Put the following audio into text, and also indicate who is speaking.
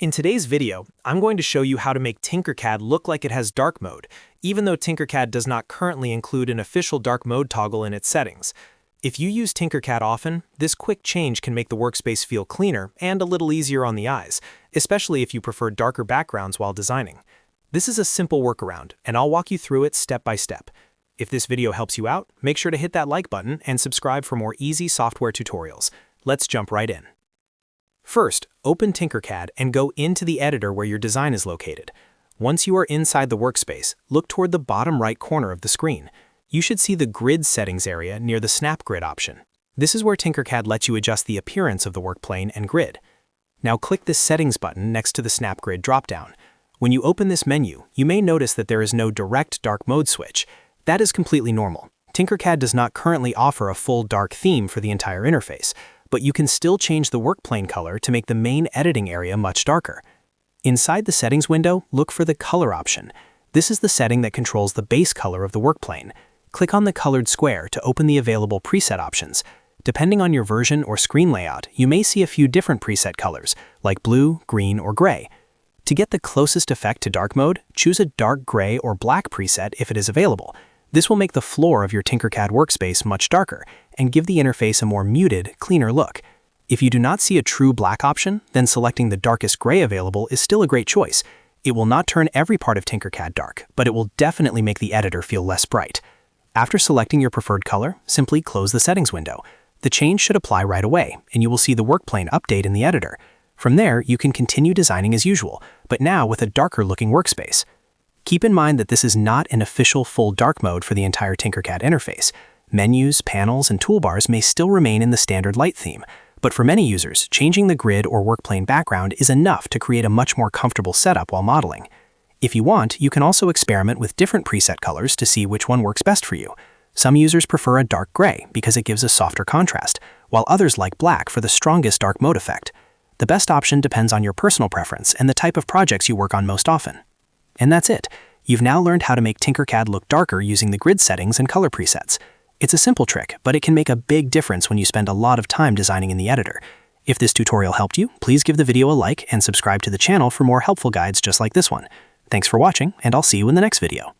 Speaker 1: In today's video, I'm going to show you how to make Tinkercad look like it has dark mode, even though Tinkercad does not currently include an official dark mode toggle in its settings. If you use Tinkercad often, this quick change can make the workspace feel cleaner and a little easier on the eyes, especially if you prefer darker backgrounds while designing. This is a simple workaround, and I'll walk you through it step by step. If this video helps you out, make sure to hit that like button and subscribe for more easy software tutorials. Let's jump right in. First, open Tinkercad and go into the editor where your design is located. Once you are inside the workspace, look toward the bottom right corner of the screen. You should see the Grid Settings area near the Snap Grid option. This is where Tinkercad lets you adjust the appearance of the workplane and grid. Now click the Settings button next to the Snap Grid dropdown. When you open this menu, you may notice that there is no direct dark mode switch. That is completely normal. Tinkercad does not currently offer a full dark theme for the entire interface, but you can still change the workplane color to make the main editing area much darker. Inside the settings window, look for the color option. This is the setting that controls the base color of the workplane. Click on the colored square to open the available preset options. Depending on your version or screen layout, you may see a few different preset colors, like blue, green, or gray. To get the closest effect to dark mode, choose a dark gray or black preset if it is available. This will make the floor of your Tinkercad workspace much darker and give the interface a more muted, cleaner look. If you do not see a true black option, then selecting the darkest gray available is still a great choice. It will not turn every part of Tinkercad dark, but it will definitely make the editor feel less bright. After selecting your preferred color, simply close the settings window. The change should apply right away, and you will see the workplane update in the editor. From there, you can continue designing as usual, but now with a darker-looking workspace. Keep in mind that this is not an official full dark mode for the entire Tinkercad interface. Menus, panels, and toolbars may still remain in the standard light theme, but for many users, changing the grid or workplane background is enough to create a much more comfortable setup while modeling. If you want, you can also experiment with different preset colors to see which one works best for you. Some users prefer a dark gray because it gives a softer contrast, while others like black for the strongest dark mode effect. The best option depends on your personal preference and the type of projects you work on most often. And that's it. You've now learned how to make Tinkercad look darker using the grid settings and color presets. It's a simple trick, but it can make a big difference when you spend a lot of time designing in the editor. If this tutorial helped you, please give the video a like and subscribe to the channel for more helpful guides just like this one. Thanks for watching, and I'll see you in the next video.